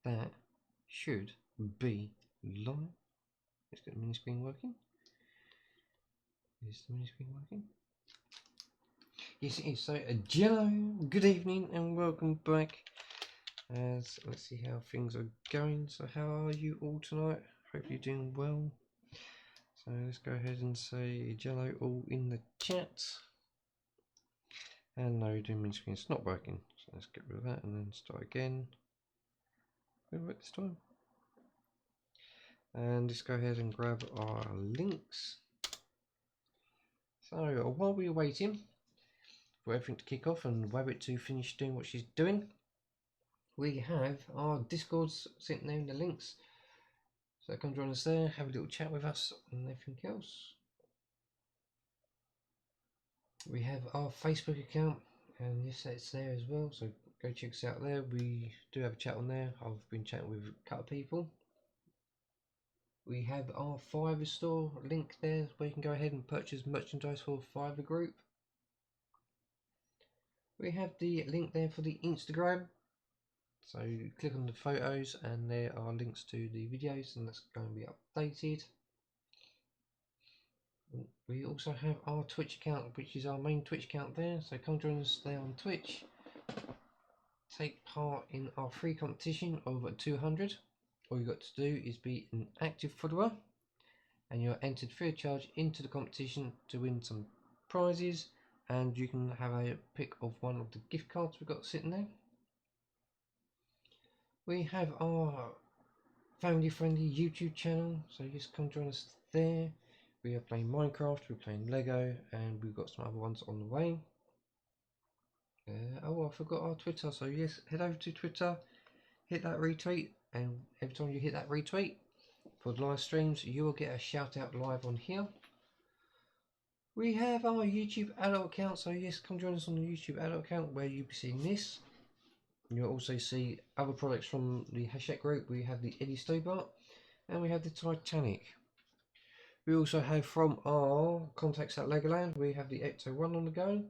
that should be live. Let's get the mini screen working. Is the mini screen working? Yes, it is. So, hello, good evening, and welcome back. Let's see how things are going. So, how are you all tonight? Hope you're doing well. So, let's go ahead and say jello all in the chat. And no, doing mini screen, it's not working. So, let's get rid of that and then start again. Will it work this time? And let's go ahead and grab our links. So, while we're waiting for everything to kick off and Wabbit to finish doing what she's doing, we have our Discords sitting there in the links. So come join us there, have a little chat with us and everything else. We have our Facebook account, and yes, it's there as well, so go check us out there. We do have a chat on there. I've been chatting with a couple of people. We have our Fiverr store link there where you can go ahead and purchase merchandise for the Fiverr group. We have the link there for the Instagram. So you click on the photos and there are links to the videos, and that's going to be updated. We also have our Twitch account, which is our main Twitch account there. So come join us there on Twitch. Take part in our free competition over 200. All you've got to do is be an active follower, and you're entered free of charge into the competition to win some prizes, and you can have a pick of one of the gift cards we've got sitting there. We have our family friendly YouTube channel, so just come join us there. We are playing Minecraft, we're playing Lego, and we've got some other ones on the way. Oh, I forgot our Twitter, so yes, head over to Twitter, hit that retweet, and every time you hit that retweet for the live streams, you will get a shout out live on here. We have our YouTube adult account, so yes, come join us on the YouTube adult account where you'll be seeing this. You'll also see other products from the Hachette group. We have the Eddie Stobart and we have the Titanic. We also have from our contacts at Legoland, we have the Ecto 1 on the go.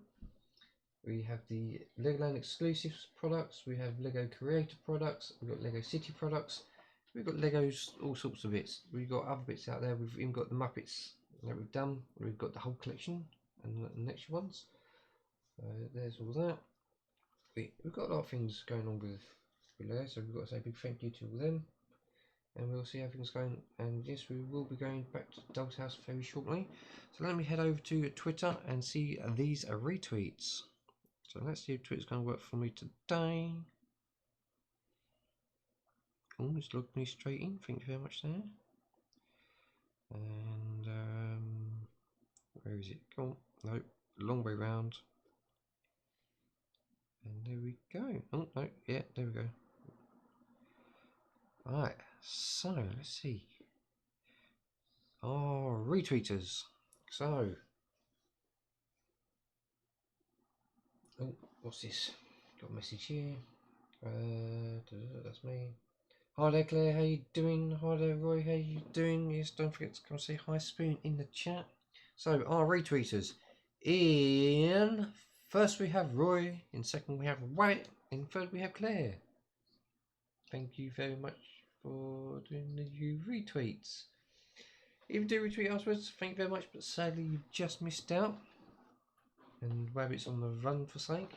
We have the Legoland exclusives products. We have Lego Creator products. We've got Lego City products. We've got Legos, all sorts of bits. We've got other bits out there. We've even got the Muppets that we've done. We've got the whole collection and the next ones. There's all that. We've got a lot of things going on with Lego, so we've got to say a big thank you to all them, and we'll see how things going. And yes, we will be going back to Doug's house very shortly. So let me head over to Twitter and see these retweets. So let's see if Twitter's going to work for me today. Oh, it's logged me straight in. Thank you very much there. And where is it? Come on, no, long way round. And there we go. Oh no, yeah, there we go. Alright, so let's see. Our retweeters. So, oh, what's this? Got a message here. That's me. Hi there, Claire. How you doing? Hi there, Roy. How you doing? Yes, don't forget to come say hi, Spoon, in the chat. So, our retweeters. In first we have Roy. In second we have White. In third we have Claire. Thank you very much for doing the retweets. If you do retweet afterwards, thank you very much, but sadly you've just missed out. And Rabbit's on the run for something.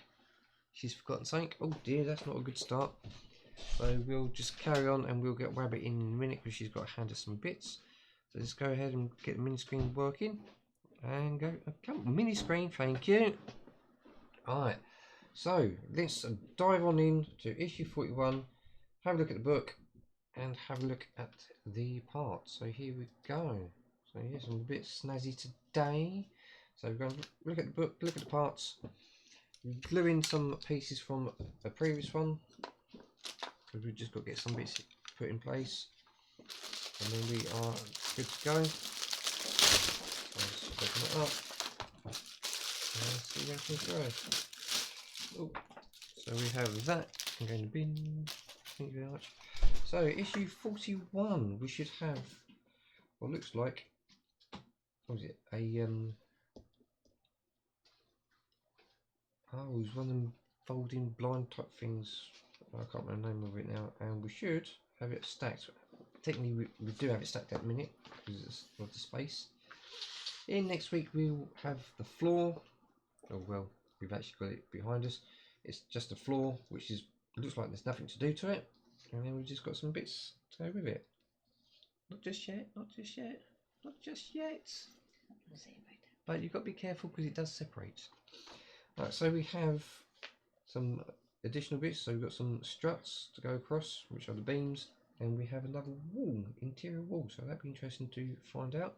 She's forgotten something. Oh dear, that's not a good start. So we'll just carry on and we'll get Rabbit in a minute because she's got to hand us some bits. So let's go ahead and get the mini screen working. And go, come on, mini screen, thank you. Alright, so let's dive on in to issue 41, have a look at the book, and have a look at the parts. So here we go. So yes, I'm a bit snazzy today. So we're going to look at the book, look at the parts, glue in some pieces from a previous one, because we've just got to get some bits put in place, and then we are good to go. So let's open it up and see how things go. Oh, so we have that. I'm going to bin. Thank you very much. So issue 41, we should have what looks like, what was it, a oh, it was one of them folding blind type things. I can't remember the name of it now, and we should have it stacked. Technically we do have it stacked at the minute because it's of the space. In next week we'll have the floor. Oh well, we've actually got it behind us. It's just a floor, which is looks like there's nothing to do to it, and then we've just got some bits to go with it. Not just yet, not just yet, not just yet. But you've got to be careful because it does separate. Right, so we have some additional bits. So we've got some struts to go across, which are the beams, and we have another wall, interior wall. So that'd be interesting to find out.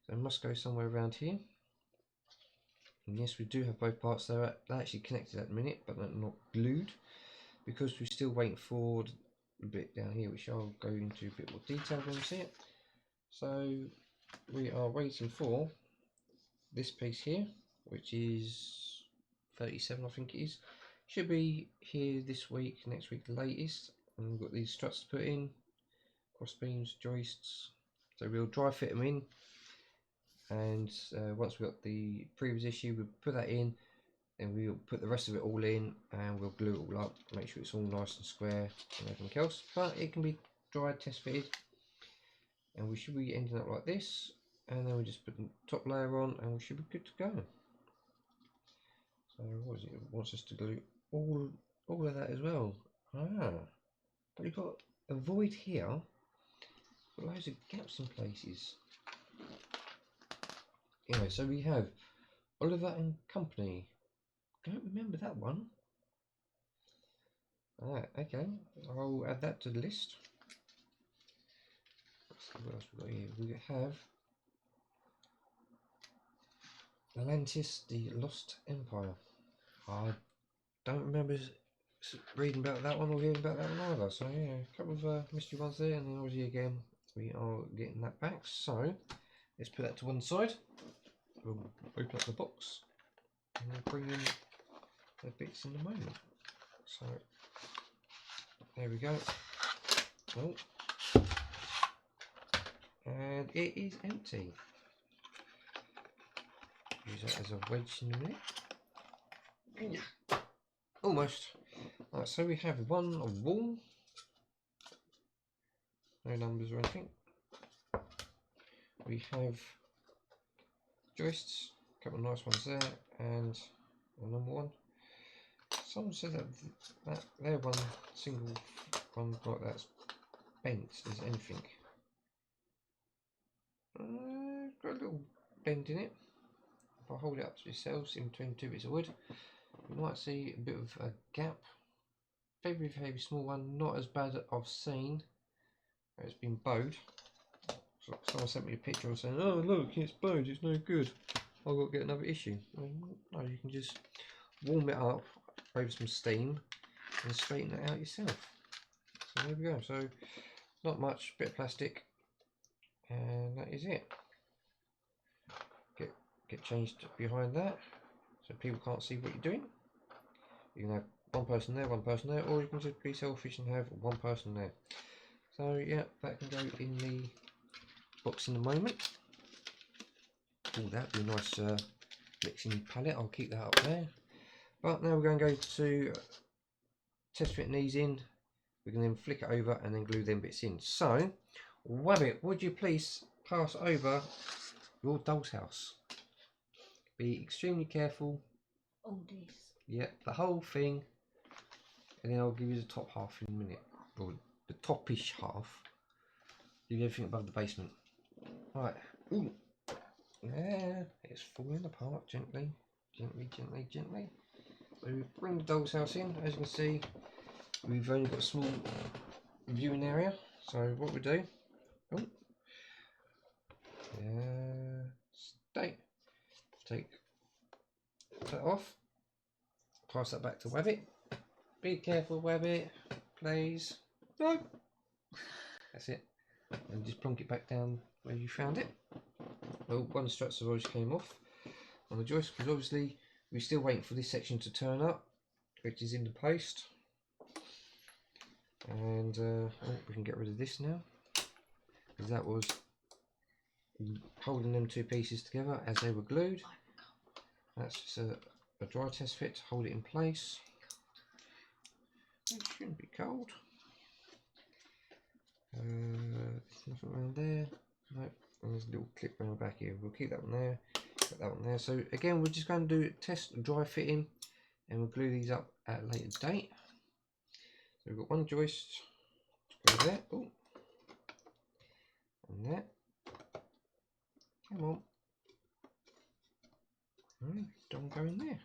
So it must go somewhere around here. And yes, we do have both parts there. They're actually connected at the minute, but they're not glued because we're still waiting for the bit down here, which I'll go into a bit more detail when we see it. So we are waiting for this piece here, which is 37, I think it is. Should be here this week, next week the latest. And we've got these struts to put in, cross beams, joists. So we'll dry fit them in, and once we've got the previous issue, we'll put that in, and we'll put the rest of it all in, and we'll glue it all up, make sure it's all nice and square and everything else. But it can be dry test fitted, and we should be ending up like this, and then we just put the top layer on, and we should be good to go. So what is it? It wants us to glue all of that as well. Ah, but we've got a void here, got loads of gaps in places. Anyway, so we have Oliver and Company. Don't remember that one. Alright, okay, I'll add that to the list. Let's see what else we've got here. We have Mantis, the Lost Empire. I don't remember reading about that one or hearing about that one either. So yeah, a couple of mystery ones there, and then obviously again we are getting that back. So let's put that to one side. We'll open up the box and we'll bring in the bits in a moment. So there we go. Oh, and it is empty. Use that as a wedge in a minute. Almost. Right, so we have one wall, no numbers or anything. We have joists, a couple of nice ones there, and a number one. Someone said that there one single one like that's bent as anything. Got a little bend in it. If I hold it up to yourselves in between two bits of wood, you might see a bit of a gap. Very, very small one, not as bad as I've seen. It's been bowed. So someone sent me a picture of saying, "Oh look, it's bowed, it's no good. I've got to get another issue." No, you can just warm it up over some steam and straighten it out yourself. So there we go. So not much, bit of plastic, and that is it. Get changed behind that so people can't see what you're doing. You can have one person there, or you can just be selfish and have one person there. So yeah, that can go in the box in a moment. Oh, that'd be a nice mixing palette. I'll keep that up there. But now we're going to go to test fitting these in. We can then flick it over and then glue them bits in. So, Wabbit, would you please pass over your doll's house? Be extremely careful. All this. Yeah, the whole thing, and then I'll give you the top half in a minute, or the topish half. Give you everything above the basement. Right. Ooh. Yeah, it's falling apart gently, gently, gently, gently. So we bring the doll's house in. As you can see, we've only got a small viewing area. So what we do? Oh. Take that off. Pass that back to Wabbit. Be careful, Wabbit, please. No. That's it. And just plonk it back down where you found it. Well, one struts have always came off on the joist because obviously we're still waiting for this section to turn up, which is in the post. And we can get rid of this now because that was holding them two pieces together as they were glued. That's just a dry test fit to hold it in place. It shouldn't be cold. There's nothing around there. Nope. And there's a little clip around the back here. We'll keep that one there. Put that one there. So again, we're just going to do test dry fitting, and we'll glue these up at a later date. So we've got one joist. Go there. Oh. And that. Come on. Don't go in there.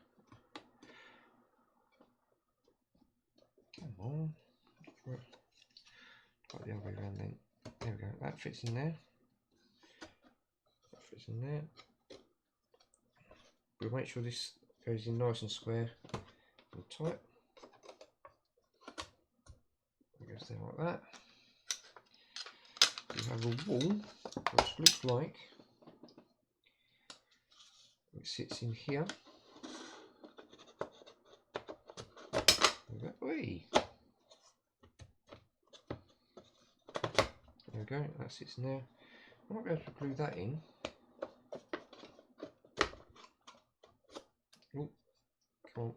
Come on. Got the other way around then. There we go. That fits in there. That fits in there. We'll make sure this goes in nice and square and tight. It goes there like that. We have a wall which looks like it sits in here. Whee! There we go, that sits in there. I might be able to glue that in. Oh, come on.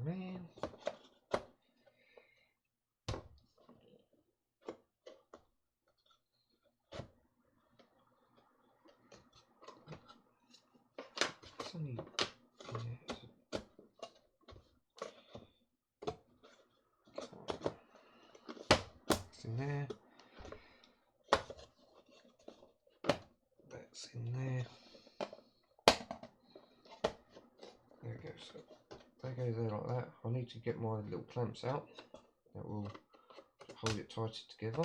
Man. It's only, it's in there. That's in there. There we go. So that goes there like that. I need to get my little clamps out. That will hold it tighter together.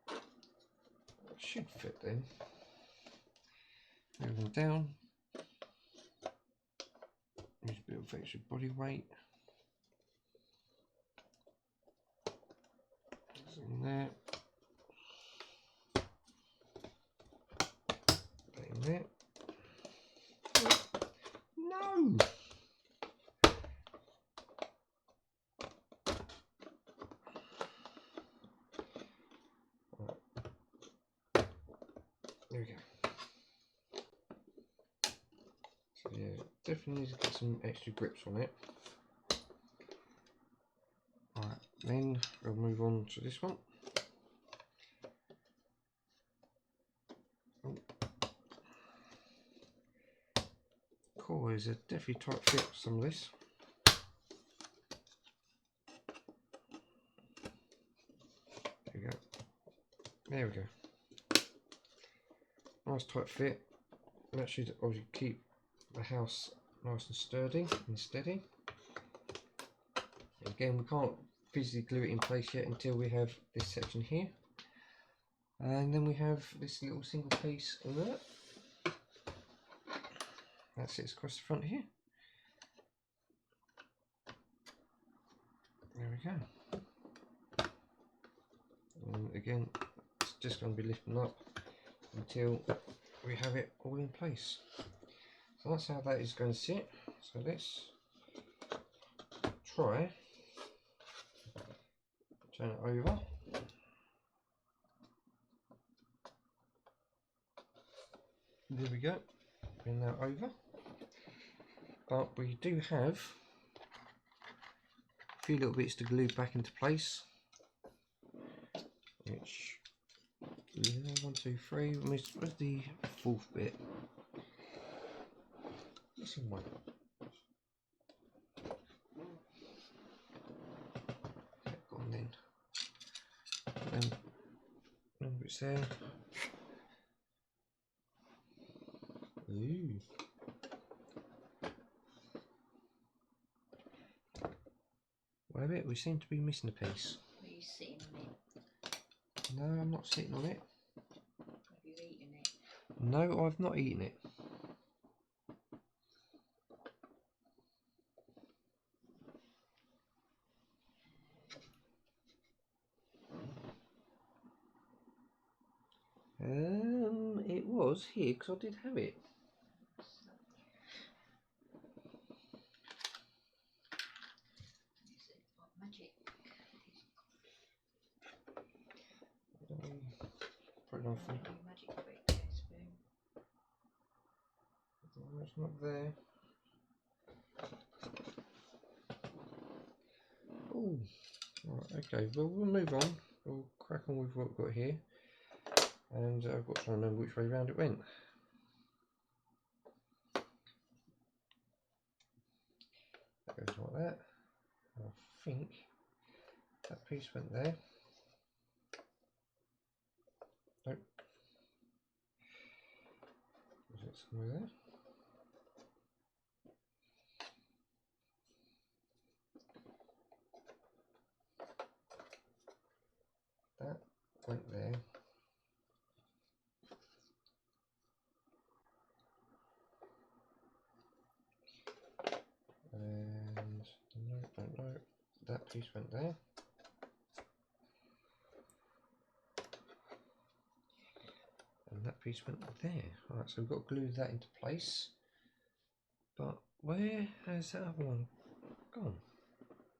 It should fit then. Move them down. Use a bit of extra body weight. That's in there. That in there. No! There we go. So yeah, definitely need to get some extra grips on it. Alright, then we'll move on to this one. Oh. Core is a definitely tight fit for some of this. There we go. There we go. Nice tight fit. That should obviously keep the house nice and sturdy and steady. Again, we can't physically glue it in place yet until we have this section here. And then we have this little single piece of that. That sits across the front here. There we go. And again, it's just going to be lifting up until we have it all in place. So that's how that is going to sit. So let's try turn it over. There we go. Bring that over. But we do have a few little bits to glue back into place. Which 1, 2, 3. Where's the fourth bit? This one. Go on then. Number it's there. Ooh. Wait a bit, we seem to be missing a piece. Are you sitting on it? No, I'm not sitting on it. Have you eaten it? No, I've not eaten it. It was here because I did have it. Magic. Put it on for Magic trick, spoon. no, it's not there. Cool. Right, okay, well we'll move on. We'll crack on with what we've got here. And I've got to remember which way round it went. That goes like that. I think that piece went there. Nope. Was it somewhere there? That went there. And no, that piece went there. And that piece went there. Alright, so we've got to glue that into place. But where has that other one gone?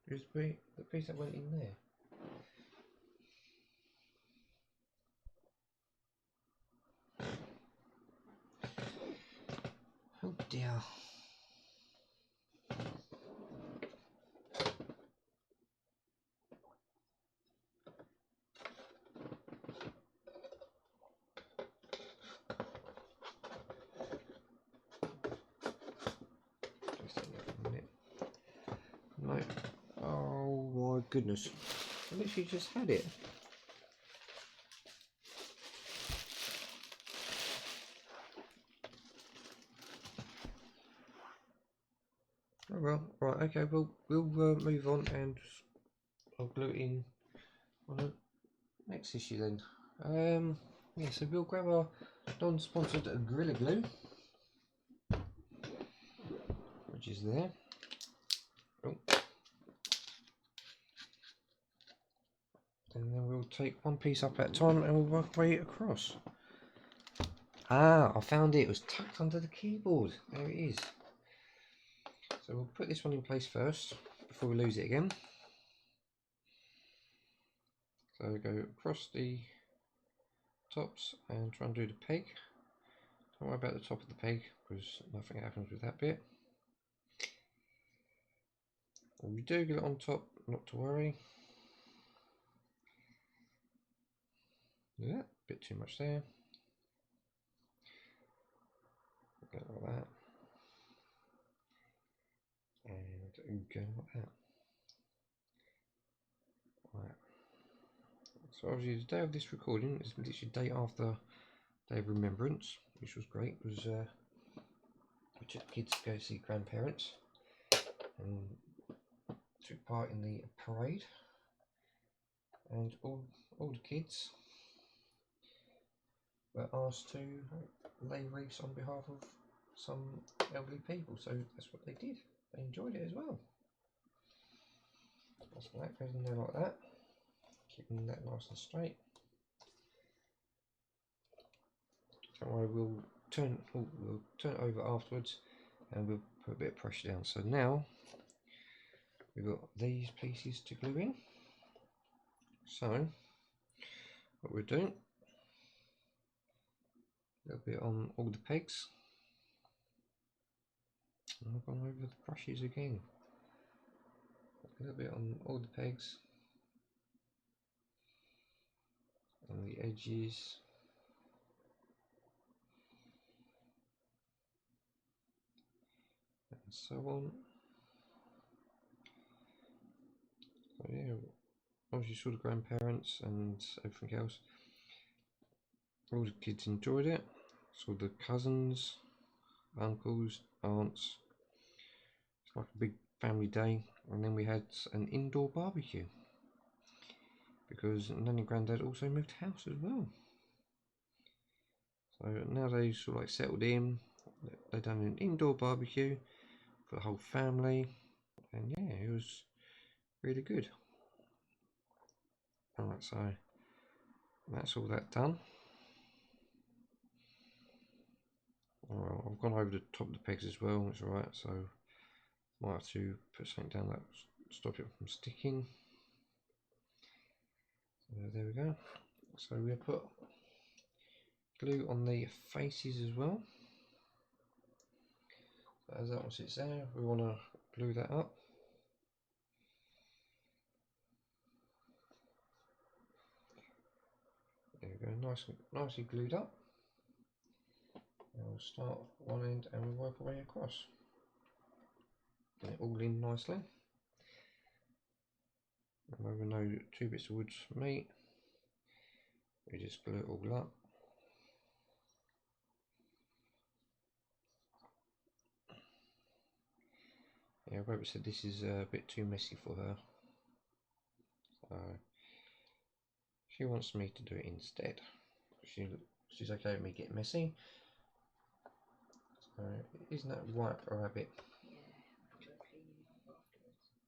Is the piece that went in there? Oh dear. Just a minute. No. Oh my goodness. I literally just had it. Oh well, right, okay, we'll move on and I'll glue it in on the next issue then. Yeah, so we'll grab our non-sponsored Gorilla Glue, which is there. Oh. And then we'll take one piece up at a time and we'll work our way across. Ah, I found it. It was tucked under the keyboard. There it is. So we'll put this one in place first before we lose it again. So we go across the tops and try and do the peg. Don't worry about the top of the peg because nothing happens with that bit. When we do get it on top, not to worry. Yeah, a bit too much there. Go like that. And go like that. Right. So obviously the day of this recording is literally the day after Day of Remembrance, which was great because we took the kids to go see grandparents and took part in the parade, and all the kids were asked to lay wreaths on behalf of some elderly people, so that's what they did. They enjoyed it as well. So that goes in there like that, keeping that nice and straight. Don't worry, we'll turn it over afterwards and we'll put a bit of pressure down. So now we've got these pieces to glue in. So what we're doing, a little bit on all the pegs. And I've gone over the brushes again. A little bit on all the pegs and the edges. And so on. So yeah, obviously saw the grandparents and everything else. All the kids enjoyed it. Saw the cousins, uncles, aunts. It's like a big family day. And then we had an indoor barbecue because Nanny and Granddad also moved house as well. So now they sort of like settled in. They done an indoor barbecue for the whole family, and yeah, it was really good. Alright, so that's all that done. Alright, I've gone over the top of the pegs as well. It's alright, so might have to put something down that stop it from sticking. So there we go. So we'll put glue on the faces as well. So as that one sits there, we want to glue that up. There we go, nicely glued up. And we'll start one end and we'll work our way across. Get it all in nicely. Remember, no 2 bits of wood meat. We just glue it all up. Yeah, Robert said this is a bit too messy for her, so she wants me to do it instead. She's okay with me getting messy. So isn't that right for a rabbit?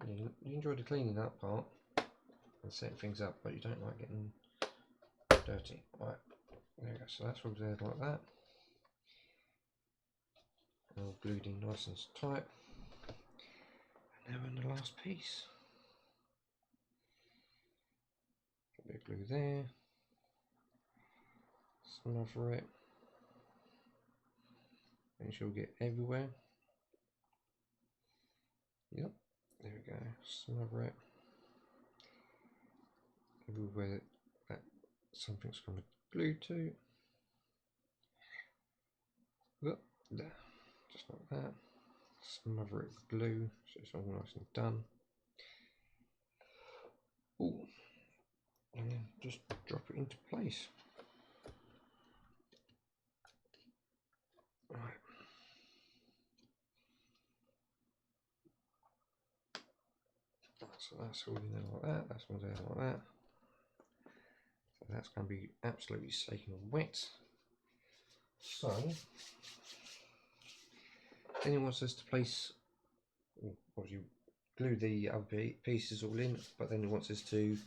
Yeah, you enjoy the cleaning up part and setting things up, but you don't like getting dirty. Right, there we go. So that's all there like that. All glued in nice and tight. And now we're on the last piece. A bit of glue there. Smother it. Make sure we get everywhere. Yep, there we go. Smother it. Everywhere that something's going to glue to. Yep, there. Just like that. Smother it with glue so it's all nice and done. Ooh. And then just drop it into place. Right. So that's all in there like that, that's all there like that. So that's going to be absolutely soaking wet. So then he wants us to place, obviously glue the other pieces all in, but then he wants us to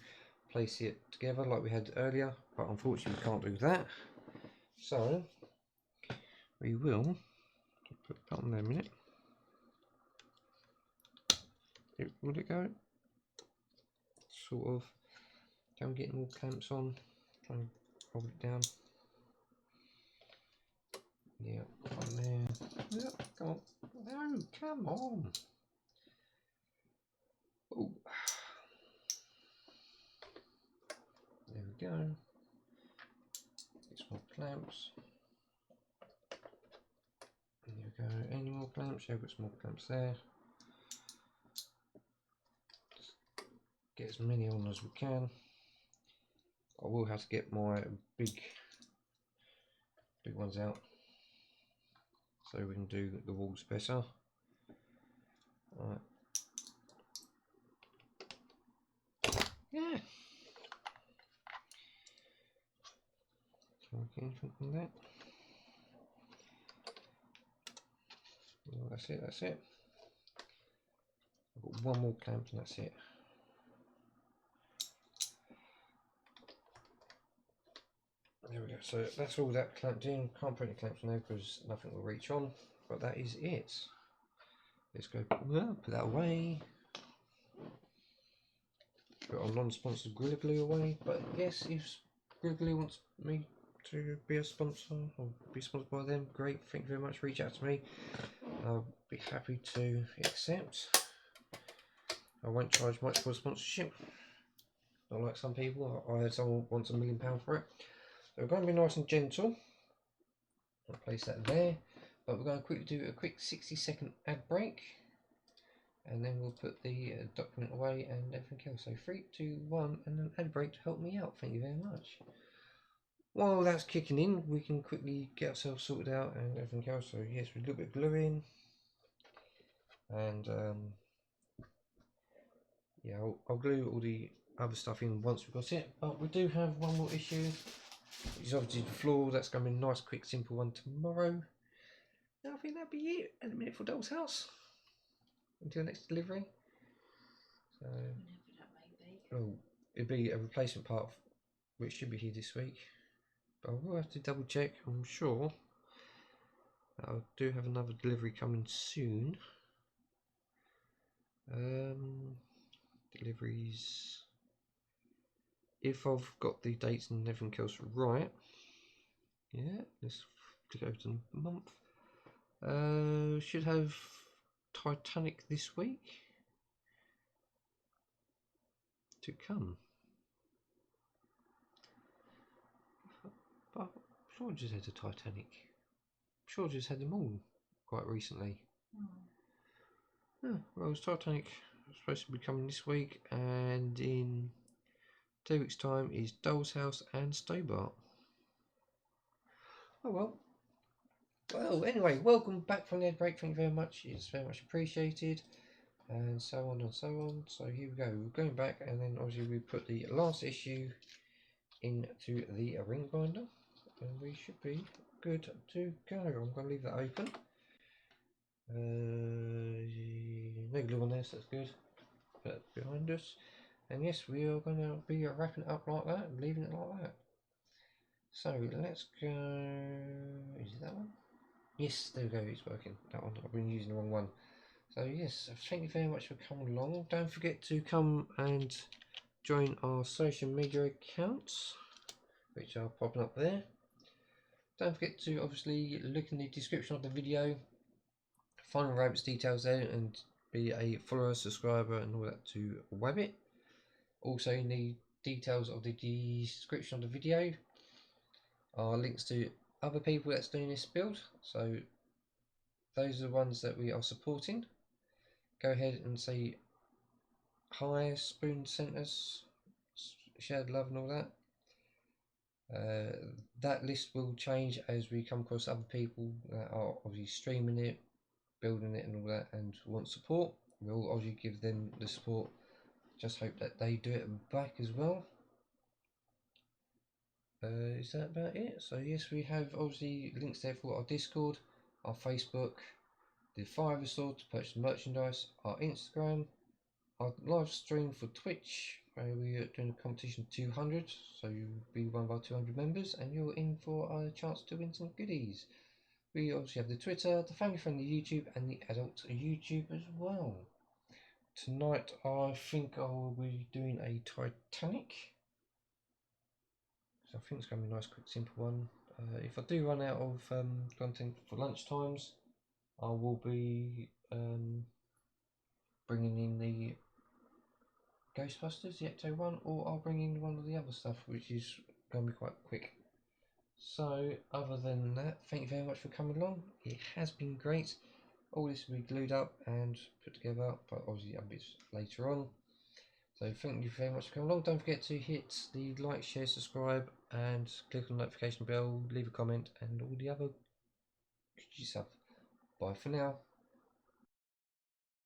place it together like we had earlier, but unfortunately we can't do that. So we will put the button there a minute. Will it go? Sort of. Can we get more clamps on? Try and hold it down. Yeah, on there. Yep, come on. No, come on. Oh. There we go. Get some more clamps. There we go. Any more clamps? Yeah, I've got some more clamps there. Just get as many on as we can. I will have to get my big ones out so we can do the walls better. Right. Yeah. Can we get anything from that? Oh, that's it, that's it. I've got one more clamp and that's it. There we go, so that's all that clamped in. Can't put any clamps on there because nothing will reach on, but that is it. Let's go put that away. Put our non-sponsored Gorilla Glue away, but yes, if Gorilla Glue wants me to be a sponsor or be sponsored by them, great, thank you very much, reach out to me. I'll be happy to accept. I won't charge much for sponsorship, not like some people. I heard someone wants £1 million for it. So we're going to be nice and gentle. I'll place that there, but we're going to quickly do a quick 60-second ad break, and then we'll put the document away and everything else. So 3, 2, 1, and an ad break to help me out. Thank you very much. While that's kicking in, we can quickly get ourselves sorted out and everything else. So yes, with a little bit of glue in, and yeah, I'll glue all the other stuff in once we've got it. But we do have one more issue. It's obviously the floor. That's going to be a nice, quick, simple one tomorrow. And I think that'll be it at the minute for Doll's House until next delivery. So, well, it'll be a replacement part which should be here this week. But I will have to double check. I'm sure I do have another delivery coming soon. Deliveries, if I've got the dates and everything else right. Yeah, let's click over to the month. Should have Titanic this week to come. sure I just had the Titanic. I'm sure I just had them all quite recently. Yeah, well, Titanic is supposed to be coming this week, and in 2 weeks' time is Doll's House and Stobart. Oh well. Well, anyway, welcome back from the ad break. Thank you very much. It's very much appreciated. And so on and so on. So here we go. We're going back, and then obviously we put the last issue into the ring binder, and we should be good to go. I'm going to leave that open. No glue on there, so that's good. Put that behind us. And yes, we are going to be wrapping it up like that, and leaving it like that. So let's go. Is it that one? Yes, there we go. It's working. That one. I've been using the wrong one. So yes, thank you very much for coming along. Don't forget to come and join our social media accounts, which are popping up there. Don't forget to obviously look in the description of the video, find the rabbit's details there, and be a follower, subscriber, and all that to web it. Also in the details of the description of the video are links to other people that's doing this build, so those are the ones that we are supporting. Go ahead and say hi, Spoon sent us, shared love and all that. That list will change as we come across other people that are obviously streaming it, building it and all that, and want support. We'll obviously give them the support. Just hope that they do it back as well. Is that about it? So yes, we have obviously links there for our Discord, our Facebook, the Fiverr store to purchase merchandise, our Instagram, our live stream for Twitch, where we are doing a competition 200, so you'll be one of our 200 members, and you're in for a chance to win some goodies. We obviously have the Twitter, the family friendly YouTube, and the adult YouTube as well. Tonight I think I will be doing a Titanic. So I think it's going to be a nice, quick, simple one. If I do run out of content for lunch times, I will be bringing in the Ghostbusters, the Ecto one, or I'll bring in one of the other stuff, which is going to be quite quick. So, other than that, thank you very much for coming along. It has been great. All this will be glued up and put together, but obviously a bit later on. So thank you very much for coming along. Don't forget to hit the like, share, subscribe, and click on the notification bell, leave a comment, and all the other good stuff. Bye for now.